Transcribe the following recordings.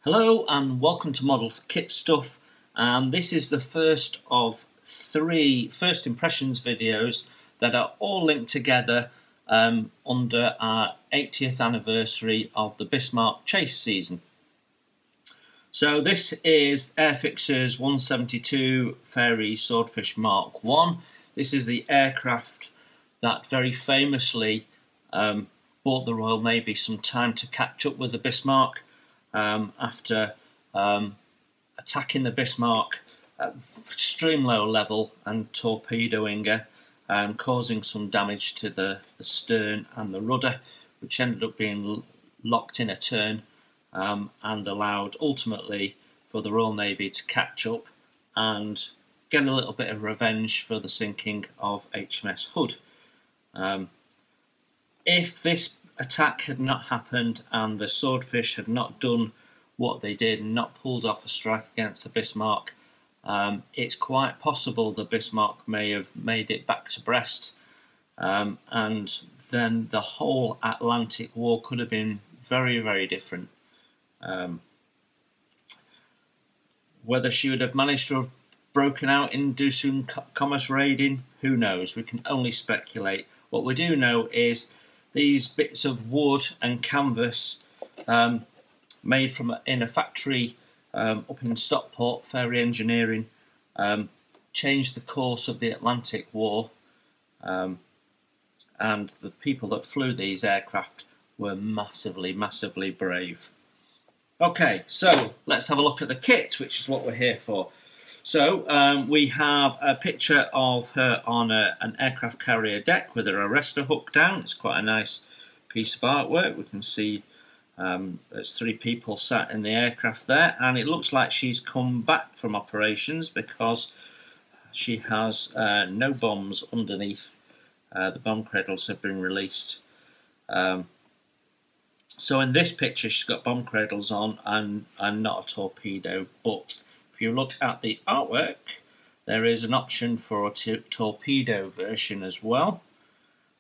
Hello and welcome to Model Kit Stuff. This is the first of three first impressions videos that are all linked together under our 80th anniversary of the Bismarck chase season. So this is Airfix's 172 Fairy Swordfish Mk.1. This is the aircraft that very famously bought the Royal Navy some time to catch up with the Bismarck. After attacking the Bismarck at extreme low level and torpedoing her, causing some damage to the stern and the rudder, which ended up being locked in a turn and allowed ultimately for the Royal Navy to catch up and get a little bit of revenge for the sinking of HMS Hood. If this attack had not happened and the Swordfish had not done what they did and not pulled off a strike against the Bismarck, it's quite possible the Bismarck may have made it back to Brest, and then the whole Atlantic War could have been very, very different. Whether she would have managed to have broken out and do some commerce raiding, who knows? We can only speculate. What we do know is these bits of wood and canvas made in a factory up in Stockport, Fairy Engineering, changed the course of the Atlantic War, and the people that flew these aircraft were massively, massively brave. Okay, so let's have a look at the kit, which is what we're here for. So we have a picture of her on an aircraft carrier deck with her arrestor hook down. It's quite a nice piece of artwork. We can see there's three people sat in the aircraft there, and it looks like she's come back from operations because she has no bombs underneath. The bomb cradles have been released. So in this picture she's got bomb cradles on and not a torpedo, but if you look at the artwork, there is an option for a torpedo version as well.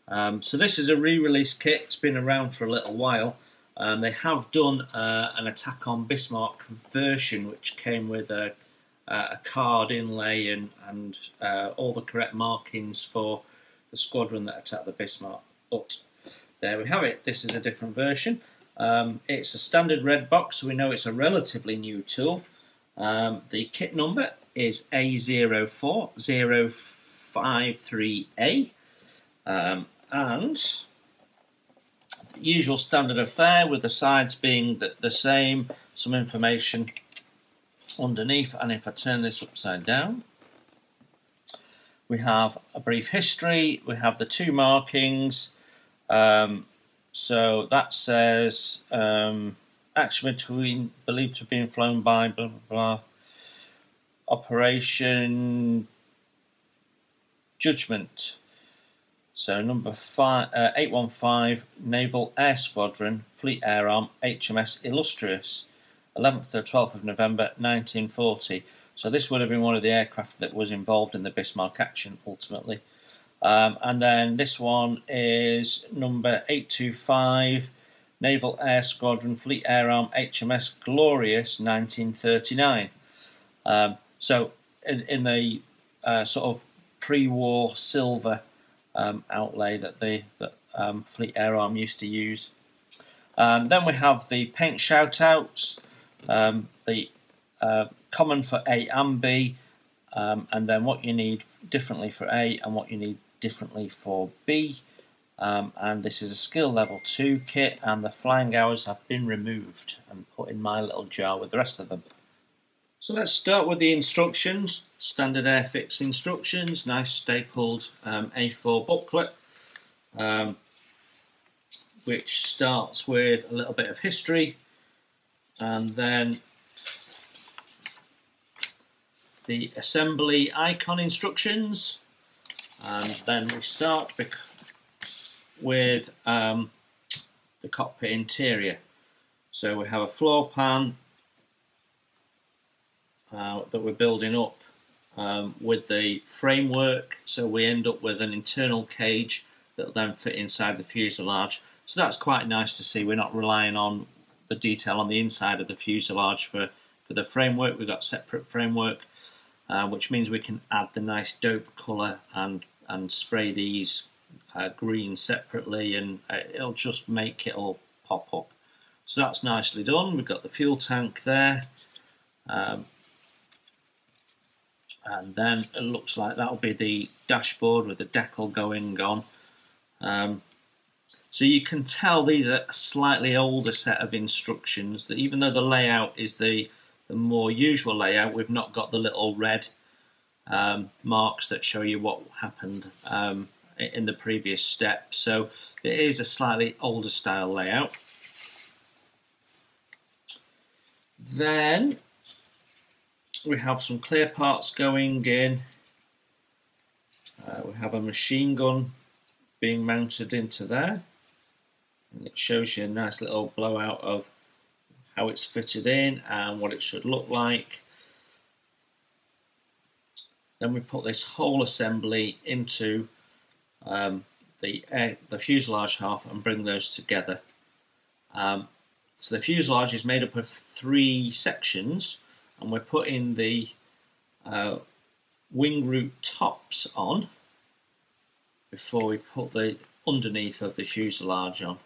So this is a re-release kit. It's been around for a little while. They have done an attack on Bismarck version, which came with a card inlay and all the correct markings for the squadron that attacked the Bismarck. But there we have it. This is a different version. It's a standard red box, so we know it's a relatively new tool. The kit number is A04053A, and usual standard affair with the sides being the same, some information underneath, and if I turn this upside down, we have a brief history, we have the two markings, so that says action believed to have been flown by blah blah blah. Operation Judgment. So number 815 Naval Air Squadron, Fleet Air Arm, HMS Illustrious, 11th to 12th of November 1940. So this would have been one of the aircraft that was involved in the Bismarck action ultimately. And then this one is number 825 Naval Air Squadron, Fleet Air Arm, HMS Glorious, 1939. So in the sort of pre-war silver outlay that the Fleet Air Arm used to use. Then we have the paint shout-outs, the common for A and B, and then what you need differently for A and what you need differently for B. And this is a skill level 2 kit, and the flying hours have been removed and put in my little jar with the rest of them. So let's start with the instructions. Standard Airfix instructions, nice stapled A4 booklet, which starts with a little bit of history, and then the assembly icon instructions, and then we start with the cockpit interior. So we have a floor pan that we're building up with the framework, so we end up with an internal cage that will then fit inside the fuselage. So that's quite nice to see. We're not relying on the detail on the inside of the fuselage for the framework. We've got separate framework, which means we can add the nice dope colour and spray these green separately, and it'll just make it all pop up. So that's nicely done. We've got the fuel tank there, and then it looks like that'll be the dashboard with the decal going on. So you can tell these are a slightly older set of instructions, that even though the layout is the more usual layout, we've not got the little red marks that show you what happened in the previous step. So it is a slightly older style layout. Then we have some clear parts going in. We have a machine gun being mounted into there, and it shows you a nice little blowout of how it's fitted in and what it should look like. Then we put this whole assembly into the fuselage half and bring those together. So the fuselage is made up of 3 sections, and we're putting the wing root tops on before we put the underneath of the fuselage on.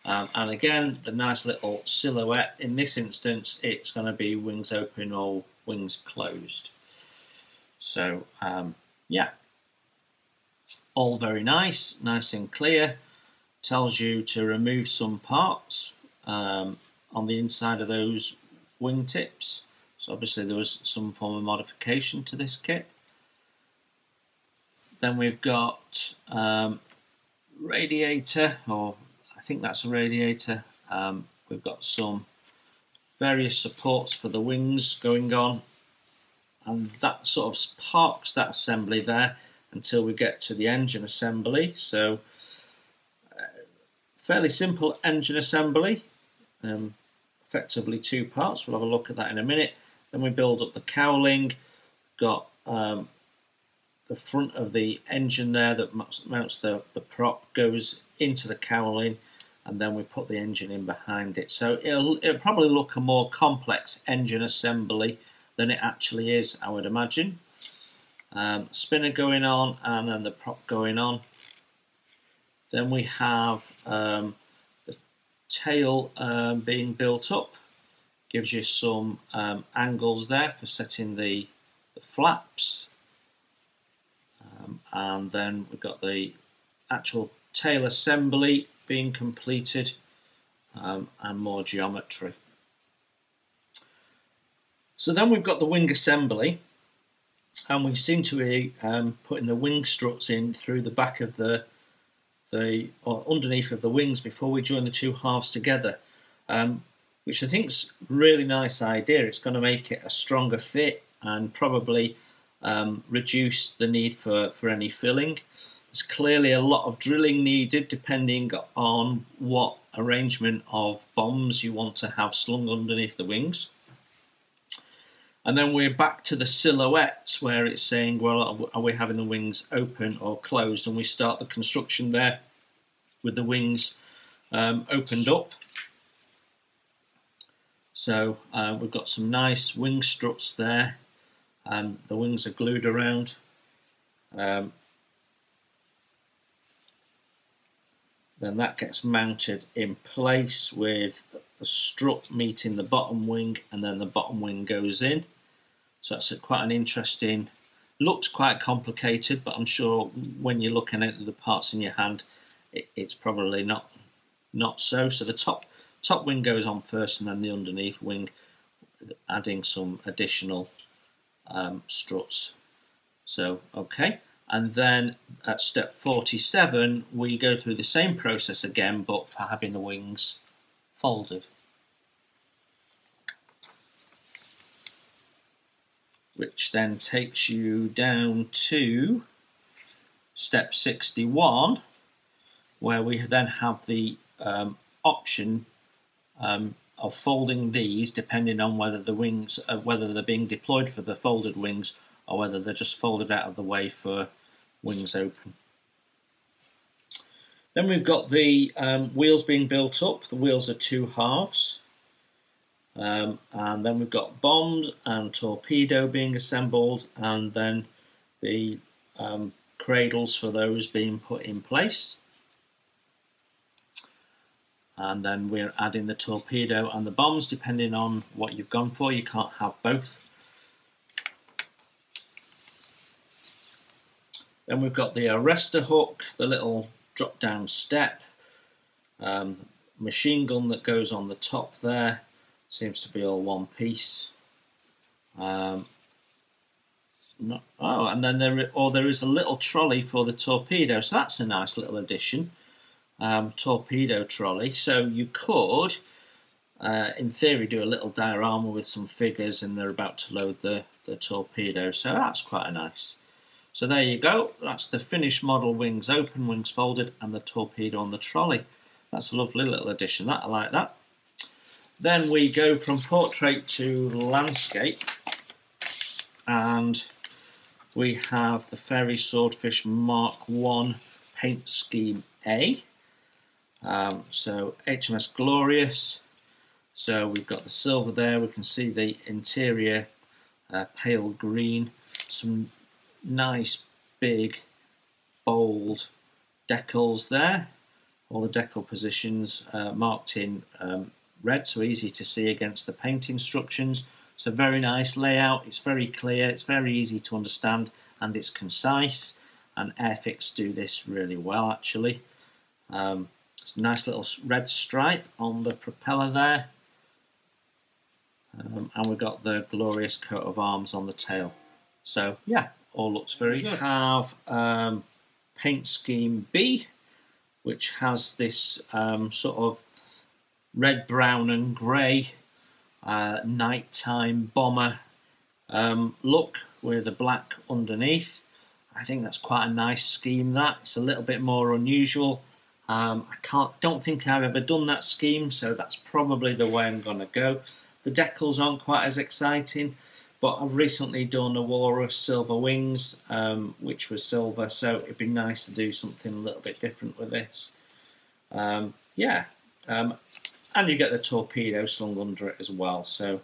And again, the nice little silhouette. In this instance, it's going to be wings open or wings closed. So yeah, all very nice and clear. Tells you to remove some parts on the inside of those wing tips. So obviously there was some form of modification to this kit. Then we've got radiator, or I think that's a radiator. We've got some various supports for the wings going on, and that sort of parks that assembly there until we get to the engine assembly. So fairly simple engine assembly, effectively 2 parts. We'll have a look at that in a minute. Then we build up the cowling. Got the front of the engine there that mounts the prop, goes into the cowling, and then we put the engine in behind it. So it'll probably look a more complex engine assembly than it actually is, I would imagine. Spinner going on, and then the prop going on. Then we have the tail being built up. Gives you some angles there for setting the flaps. And then we've got the actual tail assembly being completed, and more geometry. So then we've got the wing assembly, and we seem to be putting the wing struts in through the back of or underneath of the wings before we join the 2 halves together, which I think is a really nice idea. It's going to make it a stronger fit and probably reduce the need for any filling. There's clearly a lot of drilling needed depending on what arrangement of bombs you want to have slung underneath the wings. And then we're back to the silhouettes where it's saying, well, are we having the wings open or closed? And we start the construction there with the wings opened up. So we've got some nice wing struts there, and the wings are glued around. Then that gets mounted in place with the strut meeting the bottom wing, and then the bottom wing goes in. So that's quite an interesting, looks quite complicated, but I'm sure when you're looking at the parts in your hand, it's probably not so. So the top wing goes on first, and then the underneath wing, adding some additional struts. So okay. And then at step 47, we go through the same process again, but for having the wings folded. Which then takes you down to step 61, where we then have the option of folding these depending on whether the wings, whether they're being deployed for the folded wings or whether they're just folded out of the way for wings open. Then we've got the wheels being built up. The wheels are 2 halves. And then we've got bombs and torpedo being assembled, and then the cradles for those being put in place. And then we're adding the torpedo and the bombs depending on what you've gone for. You can't have both. Then we've got the arrestor hook, the little drop down step, machine gun that goes on the top there. Seems to be all one piece. And then there is a little trolley for the torpedo, so that's a nice little addition. Torpedo trolley. So you could, in theory, do a little diorama with some figures, and they're about to load the torpedo. So that's quite nice. So there you go. That's the finished model, wings open, wings folded, and the torpedo on the trolley. That's a lovely little addition. I like that. Then we go from portrait to landscape, and we have the Ferry Swordfish Mk.1 paint scheme A. So HMS Glorious. So we've got the silver there. We can see the interior pale green. Some nice big bold decals there. All the decal positions marked in red, so easy to see against the paint instructions. It's a very nice layout. It's very clear, it's very easy to understand, and it's concise. And Airfix do this really well, actually. It's a nice little red stripe on the propeller there, and we've got the glorious coat of arms on the tail. So yeah, all looks very good. We have paint scheme B, which has this sort of red, brown and grey nighttime bomber look with a black underneath. I think that's quite a nice scheme. That it's a little bit more unusual. I don't think I've ever done that scheme, so that's probably the way I'm going to go. The decals aren't quite as exciting, but I've recently done a Walrus silver wings, which was silver, so it'd be nice to do something a little bit different with this. And you get the torpedo slung under it as well, so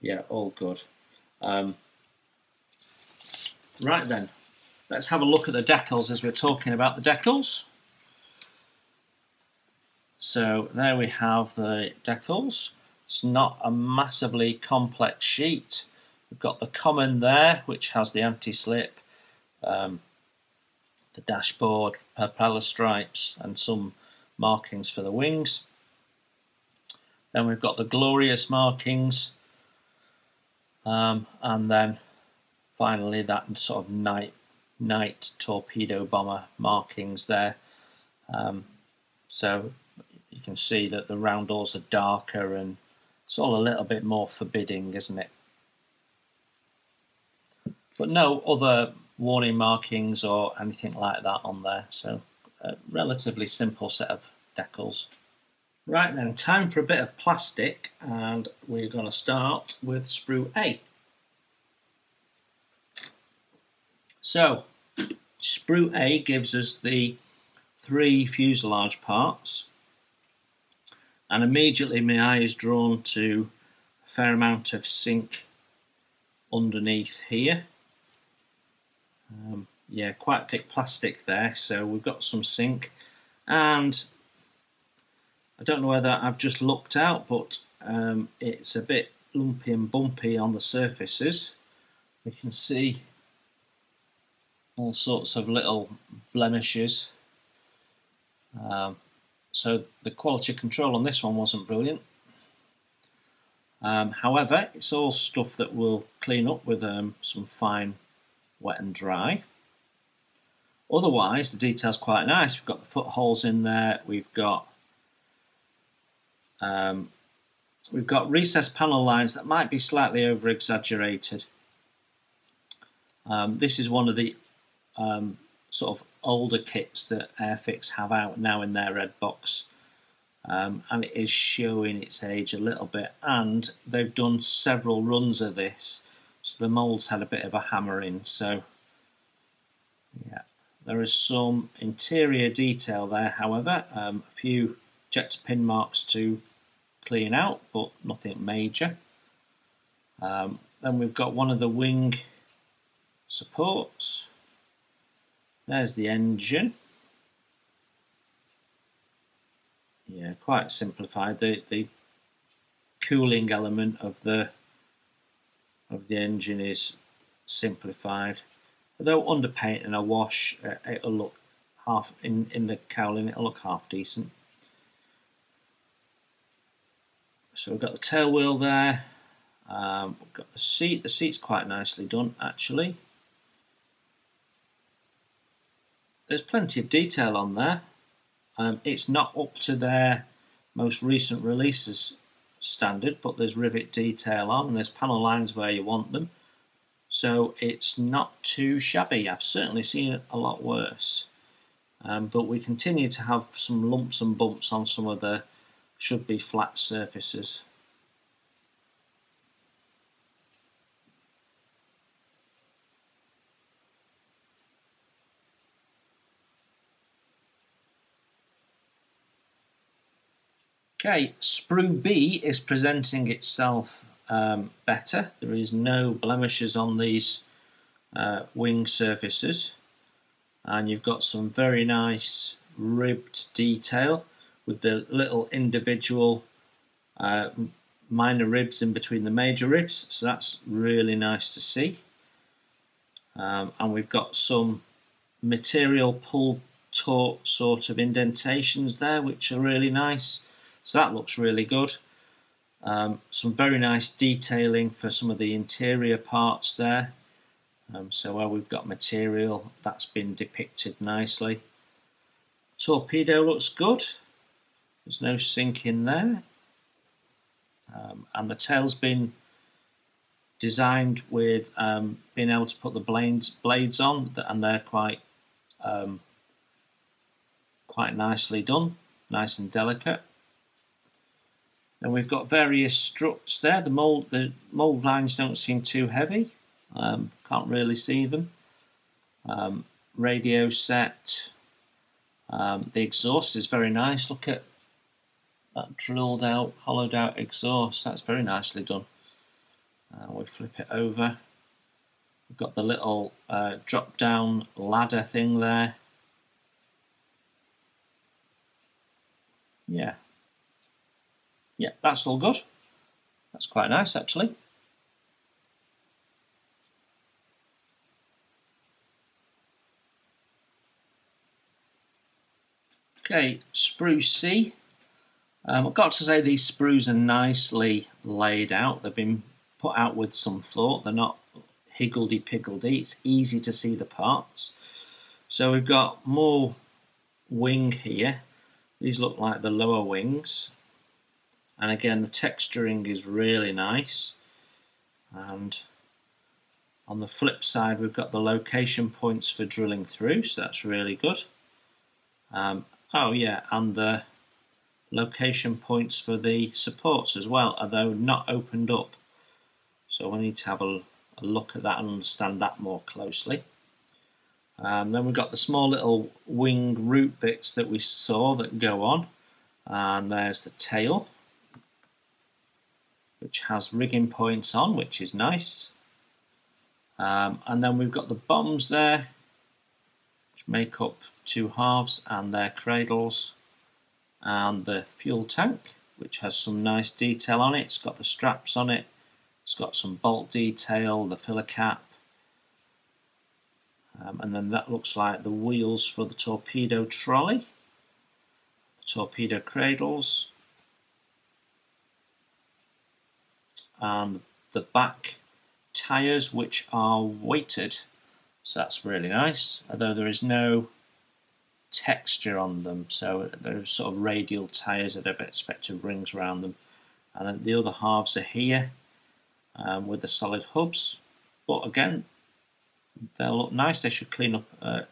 yeah, all good. Right then, let's have a look at the decals as we're talking about the decals. So there we have the decals. It's not a massively complex sheet. We've got the common there, which has the anti-slip, the dashboard, propeller stripes, and some markings for the wings. Then we've got the glorious markings, and then finally that sort of night torpedo bomber markings there. So you can see that the roundels are darker, and it's all a little bit more forbidding, isn't it? But no other warning markings or anything like that on there, so a relatively simple set of decals. Right then, time for a bit of plastic, and we're going to start with Sprue A. So, Sprue A gives us the 3 fuselage parts, and immediately my eye is drawn to a fair amount of zinc underneath here. Yeah, quite thick plastic there, so we've got some zinc, and I don't know whether I've just looked out, but it's a bit lumpy and bumpy on the surfaces. We can see all sorts of little blemishes. So the quality control on this one wasn't brilliant. However, it's all stuff that we'll clean up with some fine wet and dry. Otherwise, the detail's quite nice. We've got the footholes in there. We've got recessed panel lines that might be slightly over exaggerated. This is one of the sort of older kits that Airfix have out now in their red box, and it is showing its age a little bit, and they've done several runs of this, so the moulds had a bit of a hammering. So yeah, There is some interior detail there, however, a few ejector pin marks to clean out, but nothing major. Then we've got one of the wing supports. There's the engine. Yeah, quite simplified. The cooling element of the engine is simplified. Although underpaint and a wash, it'll look half in the cowling. It'll look half decent. So we've got the tail wheel there. We've got the seat. The seat's quite nicely done, actually. There's plenty of detail on there. It's not up to their most recent releases standard, but there's rivet detail on, and there's panel lines where you want them. So it's not too shabby. I've certainly seen it a lot worse. But we continue to have some lumps and bumps on some of the should be flat surfaces. Okay, Sprue B is presenting itself better. There is no blemishes on these wing surfaces, and you've got some very nice ribbed detail with the little individual minor ribs in between the major ribs, so that's really nice to see. And we've got some material pull taut sort of indentations there, which are really nice. So that looks really good. Some very nice detailing for some of the interior parts there. So where we've got material, that's been depicted nicely. Torpedo looks good. There's no sink in there. And the tail's been designed with being able to put the blades on, and they're quite nicely done, nice and delicate. And we've got various struts there. The mould lines don't seem too heavy. Can't really see them. Radio set. The exhaust is very nice. Look at that drilled out, hollowed out exhaust. That's very nicely done. We flip it over. We've got the little drop down ladder thing there. Yeah. Yeah, that's all good. That's quite nice, actually. Okay, Sprue C. I've got to say these sprues are nicely laid out. They've been put out with some thought. They're not higgledy-piggledy. It's easy to see the parts. So we've got more wing here. These look like the lower wings. And again, the texturing is really nice. And on the flip side, we've got the location points for drilling through, so that's really good. Oh yeah, and the location points for the supports as well, although not opened up. So we need to have a look at that and understand that more closely. Then we've got the small little wing root bits that we saw that go on. And there's the tail, which has rigging points on, which is nice. And then we've got the bombs there, which make up two halves and their cradles, and the fuel tank, which has some nice detail on it. It's got the straps on it, it's got some bolt detail, the filler cap, and then that looks like the wheels for the torpedo trolley, the torpedo cradles, and the back tyres, which are weighted, so that's really nice, although there is no texture on them, so they're sort of radial tyres that have expected rings around them. And then the other halves are here with the solid hubs, but again they'll look nice. They should clean up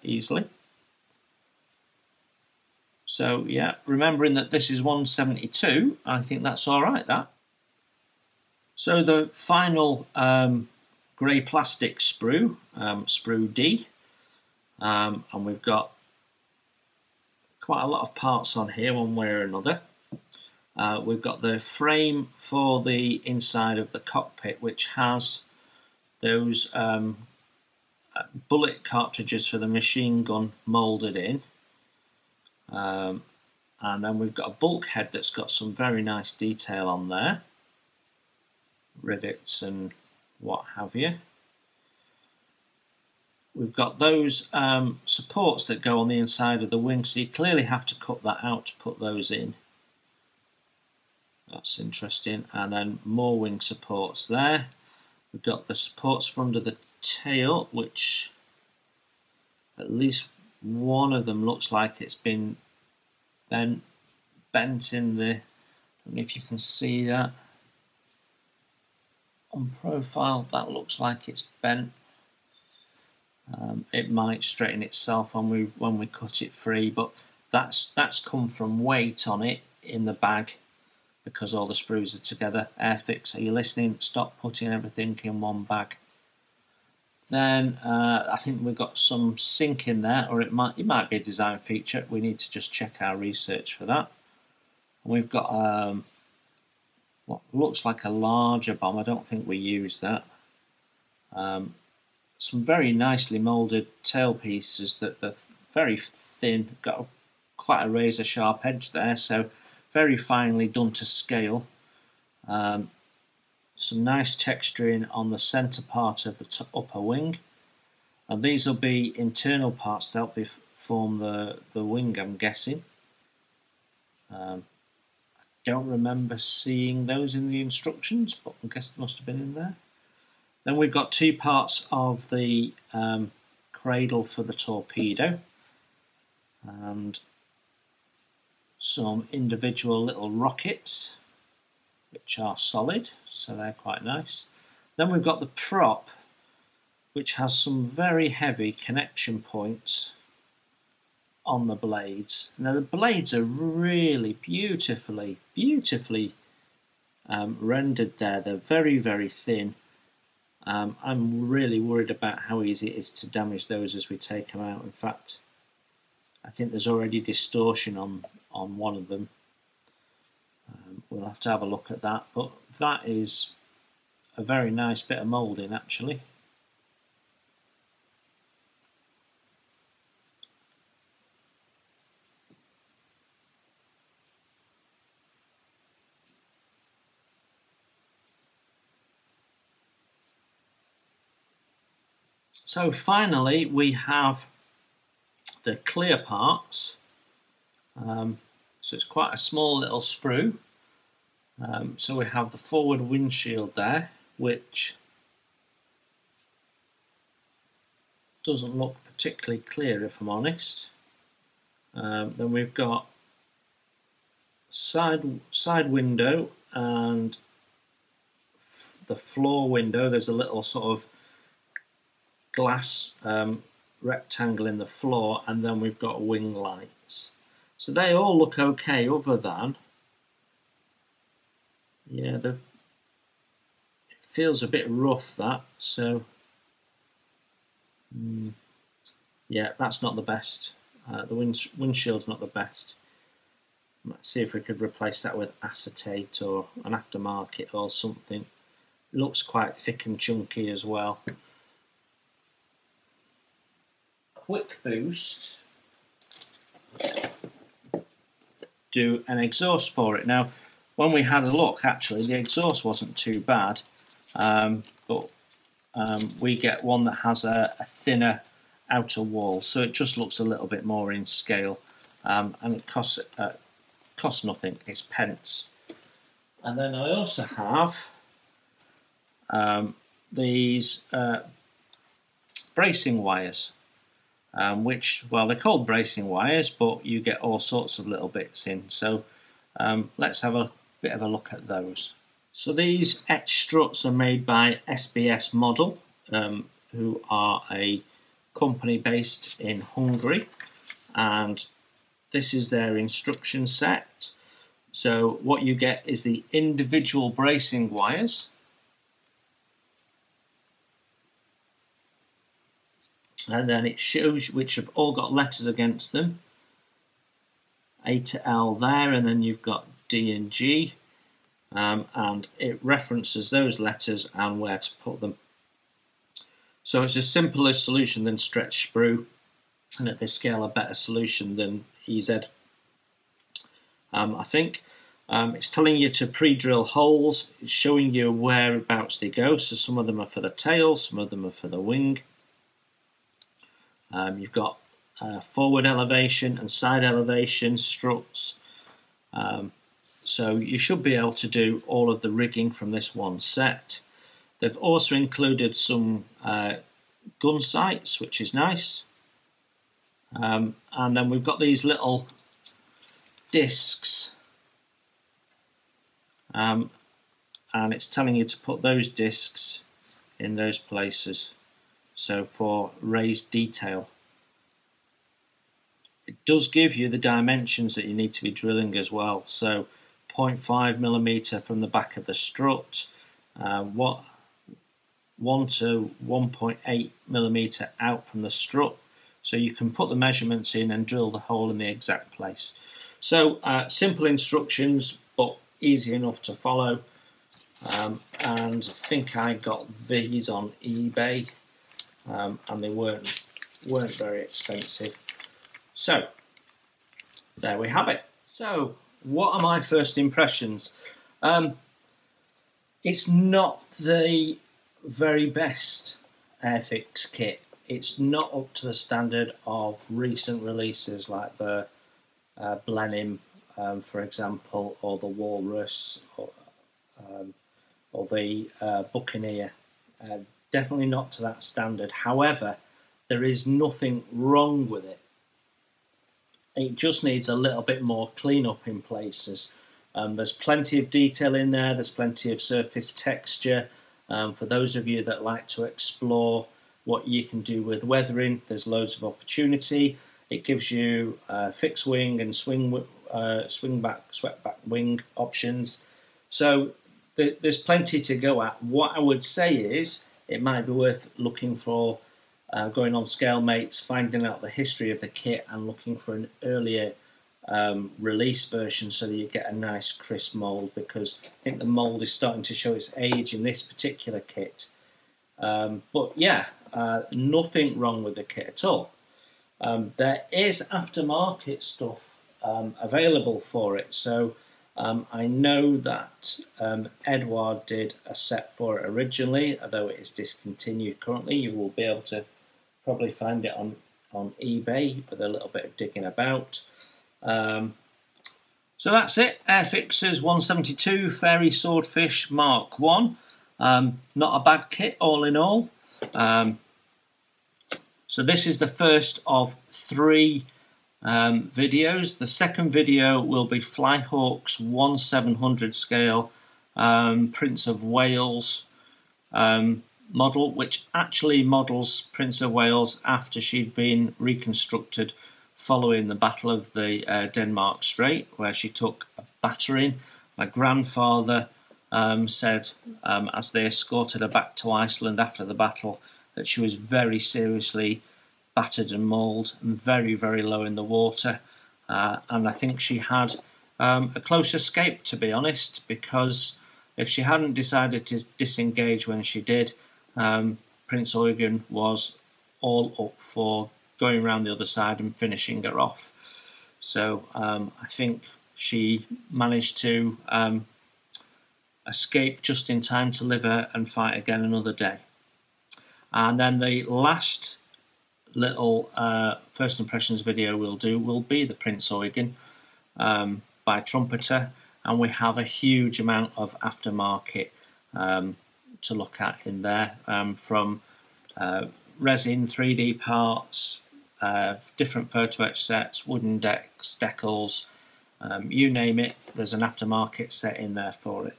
easily. So yeah, remembering that this is 172, I think that's alright, that. So the final grey plastic sprue, Sprue D, and we've got quite a lot of parts on here one way or another. We've got the frame for the inside of the cockpit, which has those bullet cartridges for the machine gun moulded in, and then we've got a bulkhead that's got some very nice detail on there, rivets and what have you. We've got those supports that go on the inside of the wing, so you clearly have to cut that out to put those in. That's interesting. And then more wing supports there. We've got the supports for under the tail, which at least one of them looks like it's been bent in the, I don't know if you can see that on profile, that looks like it's bent. It might straighten itself when we cut it free, but that's come from weight on it in the bag, because all the sprues are together. Airfix, are you listening? Stop putting everything in one bag. Then I think we've got some sink in there, or it might be a design feature. We need to just check our research for that. And we've got what looks like a larger bomb. I don't think we use that. Some very nicely moulded tail pieces that are very thin, got quite a razor sharp edge there, so very finely done to scale. Some nice texturing on the centre part of the upper wing, and these will be internal parts to help form the wing, I'm guessing. I don't remember seeing those in the instructions, but I guess they must have been in there. Then we've got two parts of the cradle for the torpedo, and some individual little rockets which are solid, so they're quite nice. Then we've got the prop, which has some very heavy connection points on the blades. Now the blades are really beautifully rendered there. They're very, very thin. I'm really worried about how easy it is to damage those as we take them out. In fact, I think there's already distortion on one of them. We'll have to have a look at that, but that is a very nice bit of moulding actually. So finally we have the clear parts. So it's quite a small little sprue. So we have the forward windshield there, which doesn't look particularly clear if I'm honest. Then we've got side window and the floor window. There's a little sort of glass rectangle in the floor, and then we've got wing lights. So they all look okay, other than, yeah, it feels a bit rough, that, so yeah, that's not the best. The windshield's not the best. Let's see if we could replace that with acetate or an aftermarket or something. It looks quite thick and chunky as well. Quick boost do an exhaust for it. Now when we had a look, actually the exhaust wasn't too bad, but we get one that has a thinner outer wall, so it just looks a little bit more in scale, and it costs nothing, it's pence. And then I also have these bracing wires, which, well, they're called bracing wires, but you get all sorts of little bits in. So let's have a bit of a look at those. So these etched struts are made by SBS Model, who are a company based in Hungary, and this is their instruction set. So what you get is the individual bracing wires, and then it shows which have all got letters against them. A to L there, and then you've got D and G, and it references those letters and where to put them. So it's a simpler solution than stretch sprue, and at this scale a better solution than EZ. I think it's telling you to pre-drill holes, it's showing you whereabouts they go, so some of them are for the tail, some of them are for the wing. You've got forward elevation and side elevation struts, so you should be able to do all of the rigging from this one set. They've also included some gun sights, which is nice, and then we've got these little discs, and it's telling you to put those discs in those places, so for raised detail. It does give you the dimensions that you need to be drilling as well, so 0.5mm from the back of the strut, 1 to 1.8mm out from the strut, so you can put the measurements in and drill the hole in the exact place. So simple instructions, but easy enough to follow, and I think I got these on eBay, and they weren't very expensive. So there we have it. So what are my first impressions? It's not the very best Airfix kit. It's not up to the standard of recent releases like the Blenheim, for example, or the Walrus, or the Buccaneer. Definitely not to that standard. However, there is nothing wrong with it. It just needs a little bit more cleanup in places. There's plenty of detail in there, there's plenty of surface texture. For those of you that like to explore what you can do with weathering, there's loads of opportunity. It gives you fixed wing and swing back, swept back wing options. So there's plenty to go at. What I would say is it might be worth looking for going on ScaleMates, finding out the history of the kit and looking for an earlier release version so that you get a nice crisp mould, because I think the mould is starting to show its age in this particular kit. But yeah, nothing wrong with the kit at all. There is aftermarket stuff available for it, so I know that Edward did a set for it originally, although it is discontinued currently. You will be able to probably find it on eBay with a little bit of digging about. So that's it, Airfix's 172 Fairy Swordfish Mk.1. Not a bad kit all in all. So this is the first of 3 videos. The second video will be Flyhawk's 1/700 scale Prince of Wales model, which actually models Prince of Wales after she'd been reconstructed following the Battle of the Denmark Strait, where she took a battering. My grandfather said, as they escorted her back to Iceland after the battle, that she was very seriously battered and mauled and very, very low in the water. And I think she had a close escape, to be honest, because if she hadn't decided to disengage when she did, Prince Eugen was all up for going around the other side and finishing her off. So I think she managed to escape just in time to live and fight again another day. And then the last little first impressions video we'll do will be the Prince Eugen by Trumpeter, and we have a huge amount of aftermarket to look at in there, from resin, 3D parts, different photo etch sets, wooden decks, decals, you name it, there's an aftermarket set in there for it.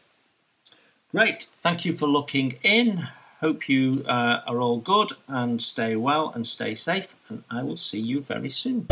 Great, thank you for looking in. Hope you are all good and stay well and stay safe, and I will see you very soon.